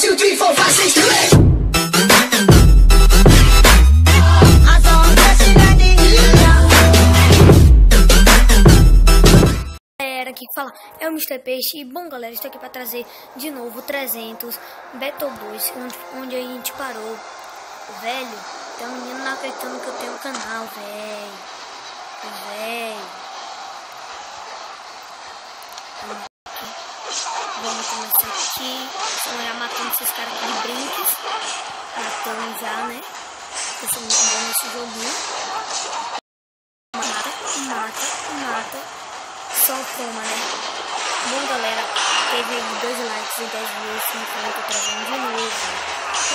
2, 3, 4, 5, 6, 7. Aqui que fala é o Mr. Peixe. E bom, galera, estou aqui para trazer de novo 300 Battle 2, onde a gente parou. Velho, tem um menino não acreditando que eu tenho um canal, velho. Vamos começar aqui. Vamos já matando esses caras aqui de brinques. Matando já, né? Eu sou muito bom nesse joguinho. Mata. Só toma, né? Bom, galera, teve aí 2 likes e 10 views. Então eu tô trazendo de novo.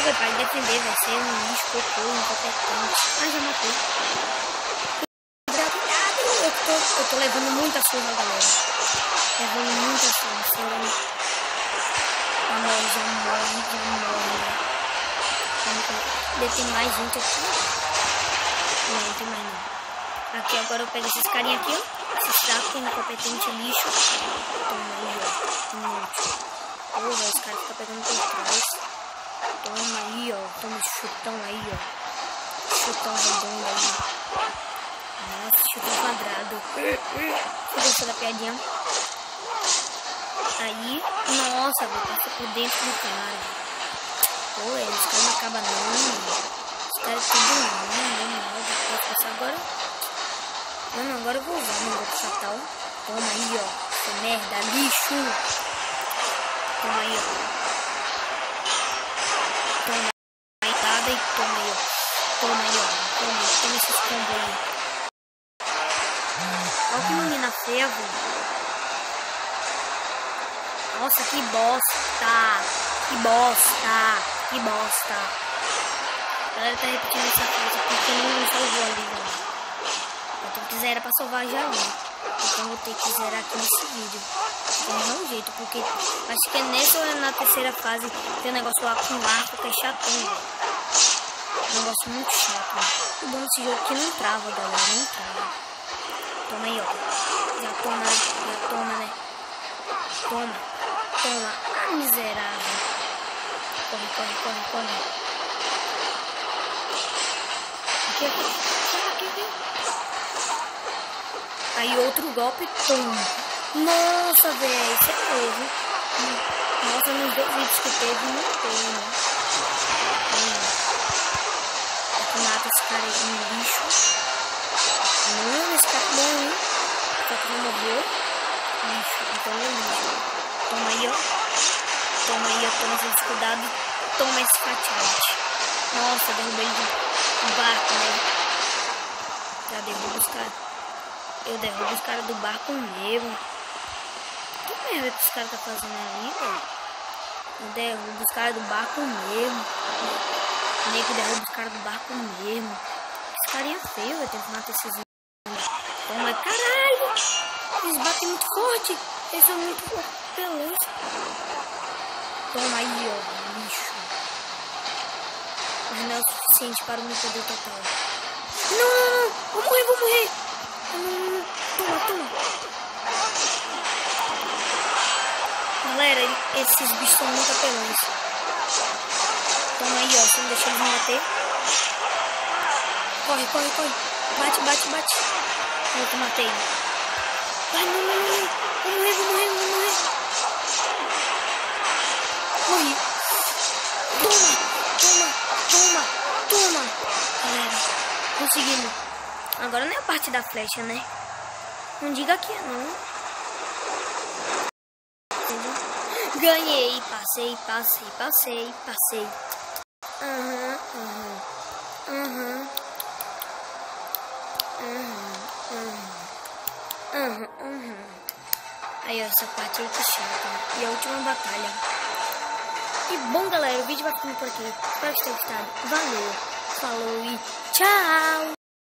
Meu pai defender vai ser um lixo, cocô, incompetente. Mas já matou. Eu tô levando muita surra, galera. Levando muita surra. Já morre. Tem mais gente aqui. Não tem mais não. Aqui agora eu pego esses carinha aqui, ó. Esses fracos, incompetente, lixo. Toma aí, ó. Inútil. Ô, velho, os caras ficam pegando por trás. Toma aí, ó. Toma esse chutão aí, ó. Chutão redondo aí. Nossa, chutão quadrado. Você gostou da piadinha? Aí, nossa, vou passar por dentro do cara. Pô, os caras não acabam não. Os caras tudo não. Vou passar agora. Mano, agora eu vou usar meu golpe fatal. Toma aí, ó. Seu merda, lixo. Toma aí, ó. Toma aí, nada e toma aí, ó. Toma aí, ó. Toma esses combos aí. Olha que menina feia, velho. Nossa, que bosta. Que bosta. A galera tá repetindo essa frase porque não salvou ali, galera. Então que era pra salvar já ali. Então vou ter que zerar aqui nesse vídeo. Do mesmo jeito, porque acho que é nessa ou na terceira fase tem um negócio lá com arco que é chatão. Um negócio muito chato. O bom desse jogo é que não trava, galera. Não trava. Toma aí, ó. Já toma, né? Toma. Ah, miserável. Corre. Aqui. Aí outro golpe, pum. Nossa, velho, você teve. Nossa, nos 2 vídeos que teve, não teve, né? Aqui mata esse cara aí no lixo. Não, esse cara é bom, hein? Só que não morreu. Lixo, então é lixo. Toma aí, ó. Toma esse cuidado. Toma esse fatiate. Nossa, derrubei do barco, né? Já derrubo os caras. Eu derrubo os caras do barco mesmo. Que merda que os caras tá fazendo ali, velho? Eu derrubo os caras do barco mesmo. O nego derruba os caras do barco mesmo. Esse carinha é feio, velho. Tem que matar esses. Toma, caralho! Eles batem muito forte. Eles são muito peludos. Toma aí, ó. Lixo. Mas não é o suficiente para me poder total. Não! Vou morrer! Toma. Galera, esses bichos são muito apelões. Toma aí, ó. Você não deixa eles me bater. Corre. Bate. Eu matei. Vai, não. Vou morrer. Corre. Toma. Galera, conseguimos. Agora não é a parte da flecha, né? Não diga que não. Entendeu? Ganhei. Passei. Aí, ó, essa parte aí que chata. E a última batalha. E bom, galera, o vídeo vai ficando por aqui. Espero que tenham gostado. Valeu. Falou e tchau.